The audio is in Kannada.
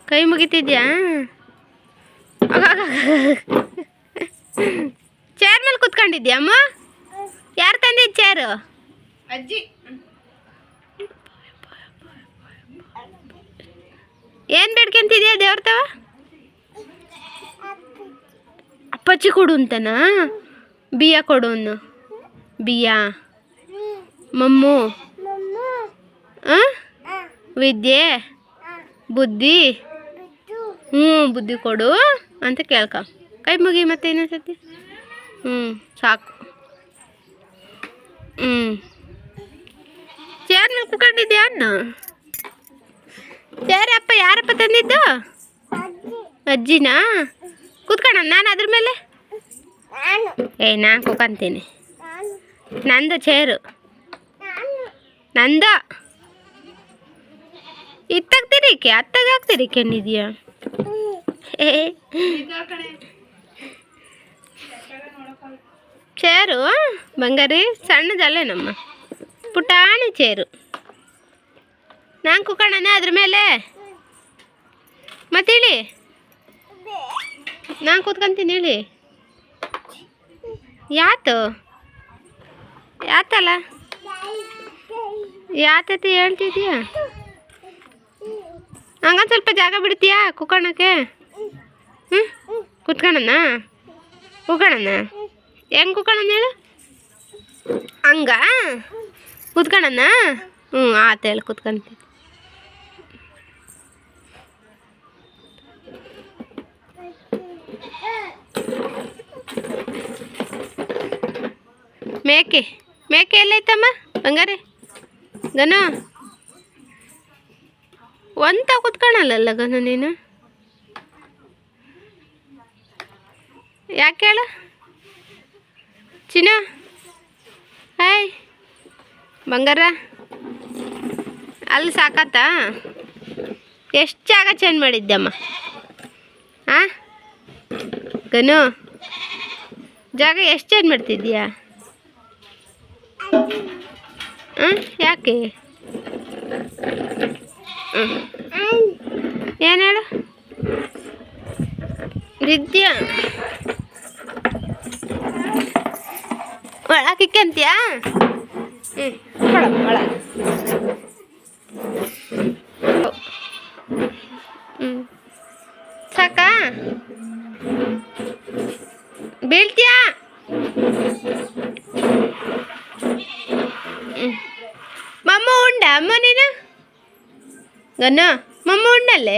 ಕೈ ಮುಗಿತಿದ್ಯಾ? ಚೇರ್ ಮೇಲೆ ಕುತ್ಕೊಂಡಿದ್ಯಾ ಅಮ್ಮ? ಯಾರು ತಂದಿದ್ದು ಚೇರು? ಅಜ್ಜಿ. ಏನು ಬೇಡ್ಕೊಂತಿದ್ಯಾ ದೇವ್ರ ತವ? ಅಪ್ಪಚ್ಚಿ ಕೊಡು ಅಂತನಾ? ಬಿಯ್ಯ ಕೊಡು ಅನ್ನು. ಬಿಯ್ಯ ಮಮ್ಮು ವಿದ್ಯೆ ಬುದ್ಧಿ ಬುದ್ಧಿ ಕೊಡು ಅಂತ ಕೇಳ್ಕ. ಕೈ ಮುಗಿ ಮತ್ತೆ ಇನ್ನೊಂದ್ಸತಿ. ಸಾಕು. ಚೇರ್ ಮೇಲೆ ಕುತ್ಕೊಂಡಿದ್ಯಾ ಅನ್ನು? ಚೇರ್ ಅಪ್ಪ ಯಾರಪ್ಪ ತಂದಿದ್ದು? ಅಜ್ಜಿನಾ? ಕುತ್ಕೋಣ ನಾನು ಅದ್ರ ಮೇಲೆ. ನಾನು ಕುತ್ಕೊಂತೀನಿ. ನಂದು ಚೇರು ನಂದು. ಇತ್ತಾಗ್ತಿರಿಕೆ ಅತ್ತಾಗ ಆಗ್ತಿರಿಕೆ ಅಂದಿದ್ಯಾ? ಚೇರು ಬಂಗಾರಿ ಸಣ್ಣದಲ್ಲೇ ನಮ್ಮ ಪುಟಾಣಿ ಚೇರು. ನಾನು ಕುತ್ಕೊಳ್ಳೋಣ ಅದ್ರ ಮೇಲೆ. ಮತ್ತೆ ಹೇಳಿ, ನಾನು ಕೂತ್ಕೊಂತೀನಿ ಹೇಳಿ. ಯಾತಲ್ಲ ಯಾತತಿ ಹೇಳ್ತಿದ್ಯಾ? ಹಂಗೊಂದು ಸ್ವಲ್ಪ ಜಾಗ ಬಿಡ್ತೀಯಾ ಕುತ್ಕೊಳ್ಳೋಕ್ಕೆ? ಕುತ್ಕೊಳ್ಳೋಣ ಹೆಂಗೆ ಕುತ್ಕೊಳ್ಳೋಣ ಹೇಳು? ಹಂಗ ಕುತ್ಕೊಳ್ಳೋಣ. ಆತ ಹೇಳಿ ಕುತ್ಕೊಂತೀನಿ. ಮೇಕೆ ಎಲ್ಲೈತಮ್ಮ ಬಂಗಾರಿ? ಗನು ಒಂತ ಕುತ್ಕೊಳ್ಳಲ್ಲ ಗನು ನೀನು? ಯಾಕೆ ಹೇಳು ಚಿನ್ನ? ಹಾಯ್ ಬಂಗಾರ ಅಲ್ಲಿ ಸಾಕತ್ತ? ಎಷ್ಟು ಜಾಗ ಚೇಂಜ್ ಮಾಡಿದ್ದಮ್ಮ? ಗನು ಜಾಗ ಎಷ್ಟು ಚೇಂಜ್ ಮಾಡ್ತಿದ್ದೀಯಾ? ಯಾಕೆ? ಏನು ಹೇಳು ವಿದ್ಯಾ? ಒಳಕ್ಕಿಕ್ಕಂತೀಯಾ? ಒಳ ಸಾಕಾ? ಬೀಳ್ತೀಯಾ? ಮಮ್ಮ ಉಂಡ ಅಮ್ಮ ನೀನು? ಗನ್ನ ಮಮ್ಮ ಉಂಡಲ್ಲೇ?